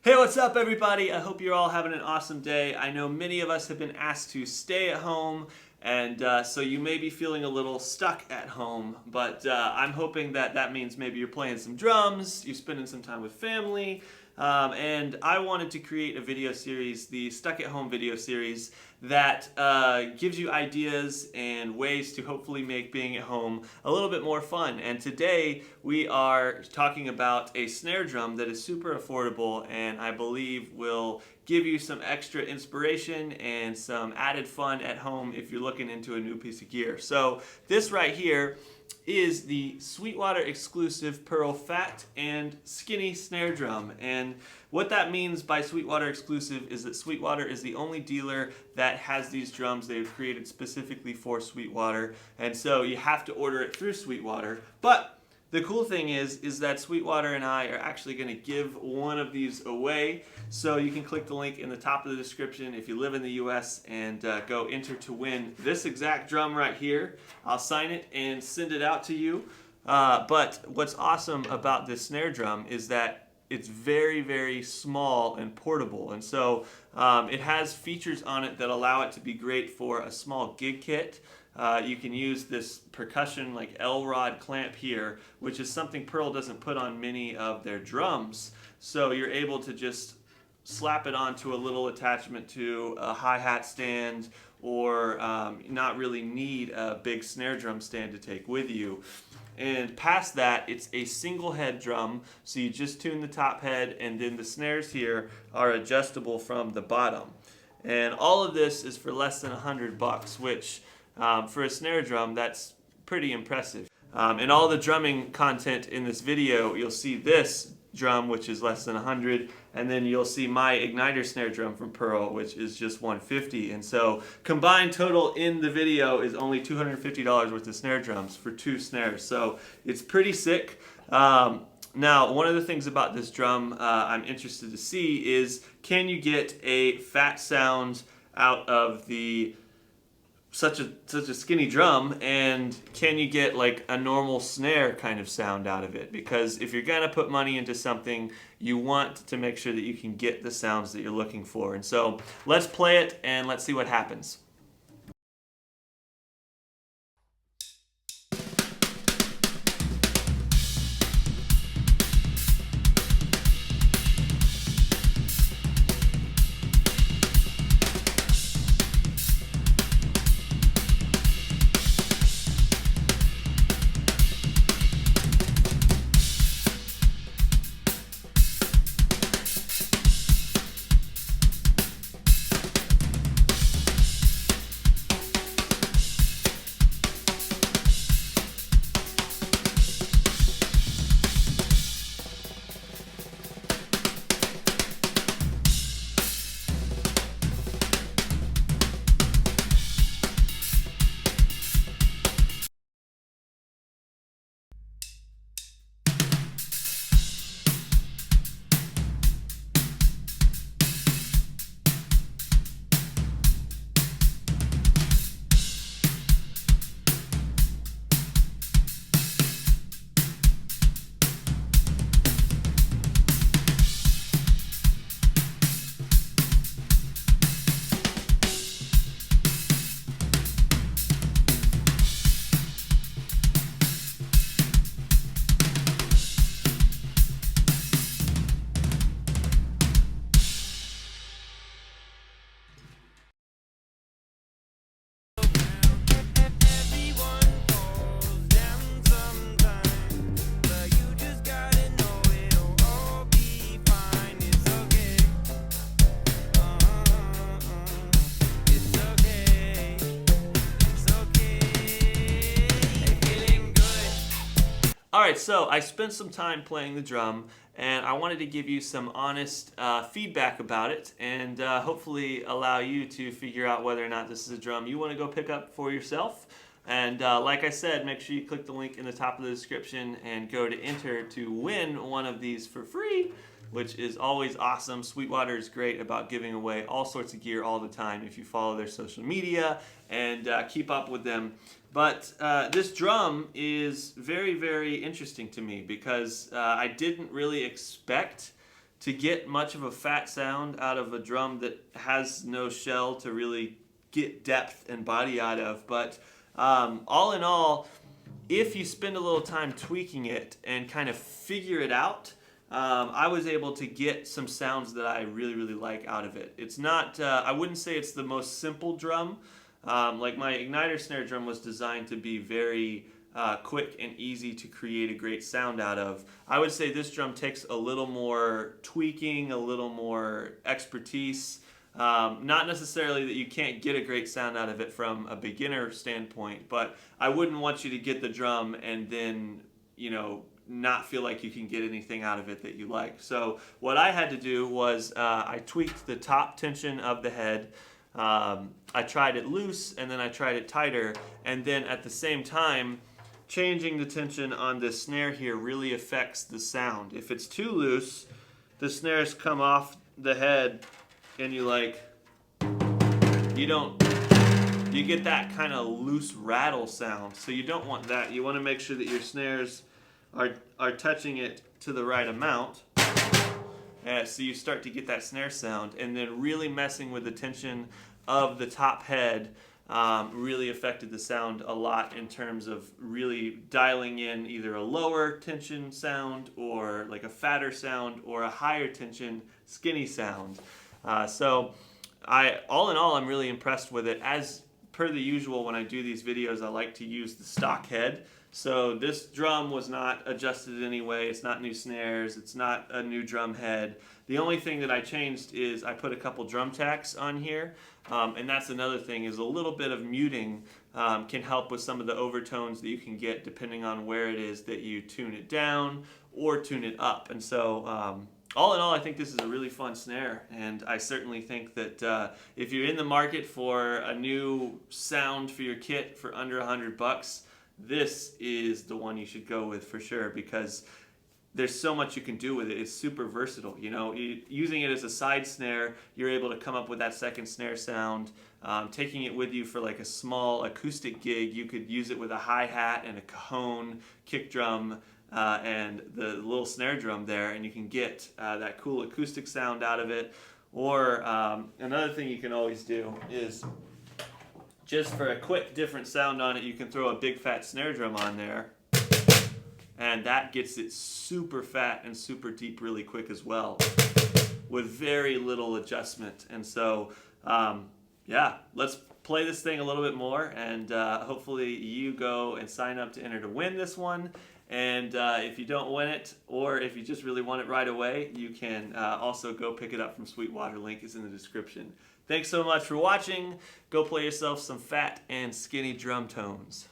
Hey, what's up, everybody? I hope you're all having an awesome day. I know many of us have been asked to stay at home, and so you may be feeling a little stuck at home, but I'm hoping that that means maybe you're playing some drums, you're spending some time with family, and I wanted to create a video series, the Stuck at Home video series, that gives you ideas and ways to hopefully make being at home a little bit more fun. And today we are talking about a snare drum that is super affordable and I believe will give you some extra inspiration and some added fun at home if you're looking into a new piece of gear. So this right here is the Sweetwater exclusive Pearl Fat and Skinny snare drum. And what that means by Sweetwater exclusive is that Sweetwater is the only dealer that has these drums. They've created specifically for Sweetwater, and so you have to order it through Sweetwater. But the cool thing is that Sweetwater and I are actually going to give one of these away. So you can click the link in the top of the description if you live in the US and go enter to win this exact drum right here. I'll sign it and send it out to you. But what's awesome about this snare drum is that it's very, very small and portable. And so it has features on it that allow it to be great for a small gig kit. You can use this percussion like L-rod clamp here, which is something Pearl doesn't put on many of their drums. So you're able to just slap it onto a little attachment to a hi-hat stand, or not really need a big snare drum stand to take with you. And past that, it's a single head drum, so you just tune the top head, and then the snares here are adjustable from the bottom. And all of this is for less than $100, which for a snare drum, that's pretty impressive. In all the drumming content in this video, you'll see this drum, which is less than 100, and then you'll see my igniter snare drum from Pearl, which is just 150. And so combined total in the video is only $250 worth of snare drums for 2 snares. So it's pretty sick. Now, one of the things about this drum I'm interested to see is, can you get a fat sound out of the such a skinny drum, and can you get like a normal snare kind of sound out of it? Because if you're gonna put money into something, you want to make sure that you can get the sounds that you're looking for. And so let's play it and let's see what happens. Alright, so I spent some time playing the drum, and I wanted to give you some honest feedback about it, and hopefully allow you to figure out whether or not this is a drum you want to go pick up for yourself. And like I said, make sure you click the link in the top of the description and go to enter to win one of these for free, which is always awesome. Sweetwater is great about giving away all sorts of gear all the time if you follow their social media and keep up with them. But this drum is very, very interesting to me because I didn't really expect to get much of a fat sound out of a drum that has no shell to really get depth and body out of. But all in all, if you spend a little time tweaking it and kind of figure it out, I was able to get some sounds that I really, really like out of it. It's not, I wouldn't say it's the most simple drum. Like my Igniter snare drum was designed to be very quick and easy to create a great sound out of. I would say this drum takes a little more tweaking, a little more expertise. Not necessarily that you can't get a great sound out of it from a beginner standpoint, but I wouldn't want you to get the drum and then, you know, not feel like you can get anything out of it that you like. So what I had to do was I tweaked the top tension of the head. I tried it loose and then I tried it tighter, and then at the same time changing the tension on this snare here really affects the sound. If it's too loose, the snares come off the head and you get that kind of loose rattle sound. So you don't want that. You want to make sure that your snares are touching it to the right amount. So you start to get that snare sound, and then really messing with the tension of the top head really affected the sound a lot in terms of really dialing in either a lower tension sound or like a fatter sound or a higher tension skinny sound. So all in all, I'm really impressed with it. As per the usual, when I do these videos, I like to use the stock head. So this drum was not adjusted in any way. It's not new snares. It's not a new drum head. The only thing that I changed is I put a couple drum tacks on here. And that's another thing, is a little bit of muting can help with some of the overtones that you can get depending on where it is that you tune it down or tune it up. And so all in all, I think this is a really fun snare, and I certainly think that if you're in the market for a new sound for your kit for under $100, this is the one you should go with for sure, because there's so much you can do with it. It's super versatile. You know, using it as a side snare, you're able to come up with that second snare sound. Taking it with you for like a small acoustic gig, you could use it with a hi-hat and a cajon, kick drum, and the little snare drum there, and you can get that cool acoustic sound out of it. Or another thing you can always do is, just for a quick different sound on it, you can throw a big fat snare drum on there, and that gets it super fat and super deep really quick as well, with very little adjustment. And so yeah, let's play this thing a little bit more, and hopefully you go and sign up to enter to win this one. And if you don't win it, or if you just really want it right away, you can also go pick it up from Sweetwater. Link is in the description. Thanks so much for watching. Go play yourself some fat and skinny drum tones.